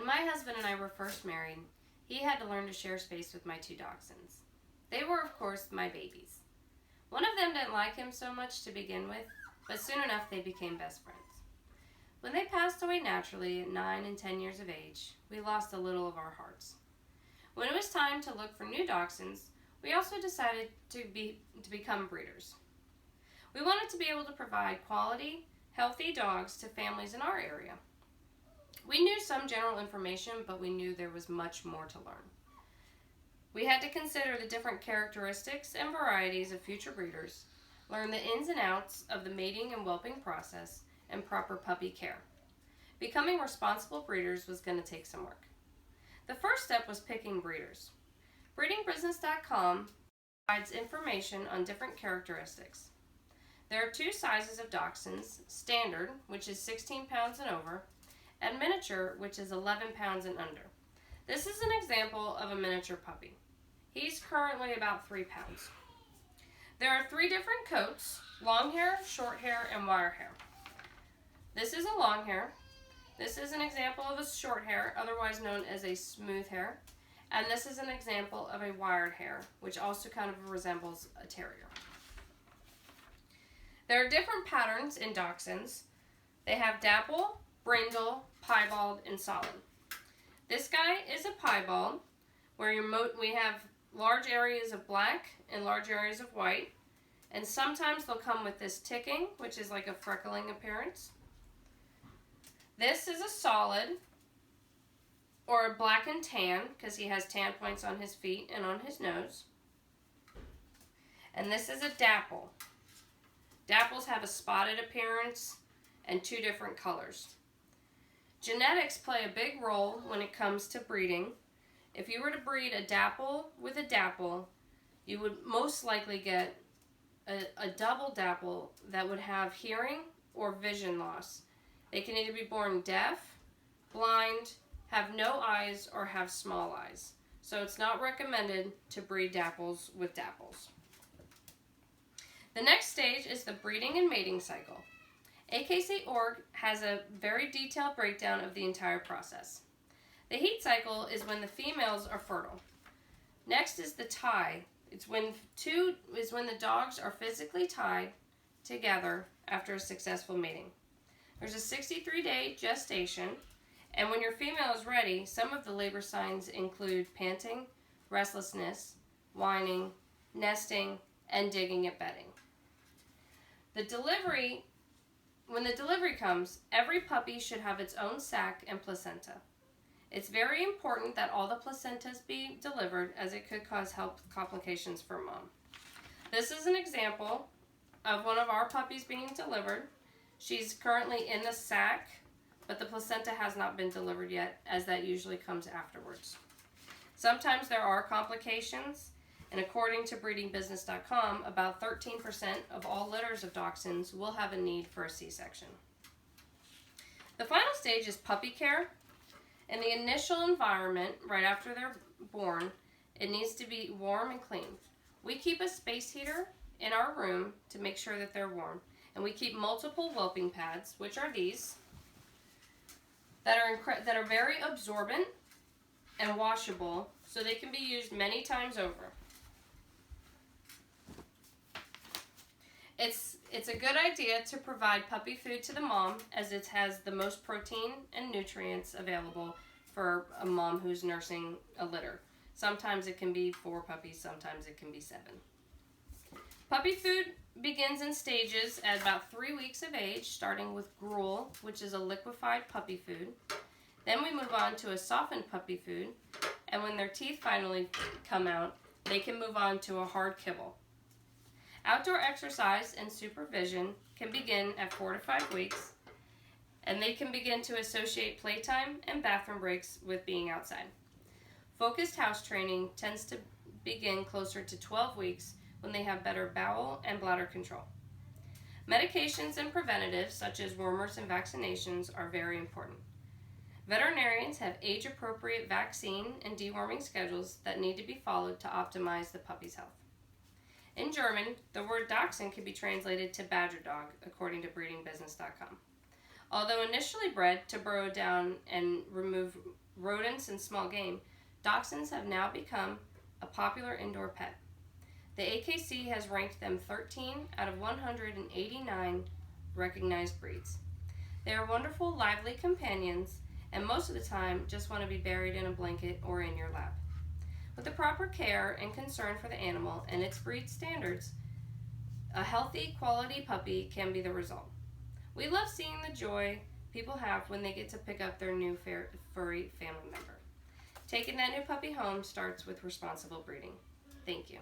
When my husband and I were first married, he had to learn to share space with my two dachshunds. They were, of course, my babies. One of them didn't like him so much to begin with, but soon enough they became best friends. When they passed away naturally at 9 and 10 years of age, we lost a little of our hearts. When it was time to look for new dachshunds, we also decided to become breeders. We wanted to be able to provide quality, healthy dogs to families in our area. We knew some general information, but we knew there was much more to learn. We had to consider the different characteristics and varieties of future breeders, learn the ins and outs of the mating and whelping process, and proper puppy care. Becoming responsible breeders was going to take some work. The first step was picking breeders. Breedingbusiness.com provides information on different characteristics. There are two sizes of dachshunds: standard, which is 16 pounds and over, and miniature, which is 11 pounds and under. This is an example of a miniature puppy. He's currently about 3 pounds. There are 3 different coats: long hair, short hair, and wire hair. This is a long hair. This is an example of a short hair, otherwise known as a smooth hair. And this is an example of a wired hair, which also kind of resembles a terrier. There are different patterns in dachshunds. They have dapple, brindle, piebald, and solid. This guy is a piebald, where we have large areas of black and large areas of white. And sometimes they'll come with this ticking, which is like a freckling appearance. This is a solid, or a black and tan, because he has tan points on his feet and on his nose. And this is a dapple. Dapples have a spotted appearance and 2 different colors. Genetics play a big role when it comes to breeding. If you were to breed a dapple with a dapple, you would most likely get a double dapple that would have hearing or vision loss. They can either be born deaf, blind, have no eyes, or have small eyes. So it's not recommended to breed dapples with dapples. The next stage is the breeding and mating cycle. AKC.org has a very detailed breakdown of the entire process. The heat cycle is when the females are fertile. Next is the tie. It's when the dogs are physically tied together after a successful mating. There's a 63-day gestation, and when your female is ready, some of the labor signs include panting, restlessness, whining, nesting, and digging at bedding. When the delivery comes, every puppy should have its own sac and placenta. It's very important that all the placentas be delivered, as it could cause health complications for mom. This is an example of one of our puppies being delivered. She's currently in the sac, but the placenta has not been delivered yet, as that usually comes afterwards. Sometimes there are complications, and according to breedingbusiness.com, about 13% of all litters of dachshunds will have a need for a C-section. The final stage is puppy care. In the initial environment, right after they're born, it needs to be warm and clean. We keep a space heater in our room to make sure that they're warm. And we keep multiple whelping pads, which are these, that are very absorbent and washable, so they can be used many times over. It's a good idea to provide puppy food to the mom, as it has the most protein and nutrients available for a mom who's nursing a litter. Sometimes it can be 4 puppies, sometimes it can be 7. Puppy food begins in stages at about 3 weeks of age, starting with gruel, which is a liquefied puppy food. Then we move on to a softened puppy food, and when their teeth finally come out, they can move on to a hard kibble. Outdoor exercise and supervision can begin at 4 to 5 weeks, and they can begin to associate playtime and bathroom breaks with being outside. Focused house training tends to begin closer to 12 weeks when they have better bowel and bladder control. Medications and preventatives, such as wormers and vaccinations, are very important. Veterinarians have age-appropriate vaccine and deworming schedules that need to be followed to optimize the puppy's health. In German, the word Dachshund can be translated to badger dog, according to breedingbusiness.com. Although initially bred to burrow down and remove rodents and small game, dachshunds have now become a popular indoor pet. The AKC has ranked them 13 out of 189 recognized breeds. They are wonderful, lively companions, and most of the time just want to be buried in a blanket or in your lap. With the proper care and concern for the animal and its breed standards, a healthy, quality puppy can be the result. We love seeing the joy people have when they get to pick up their new furry family member. Taking that new puppy home starts with responsible breeding. Thank you.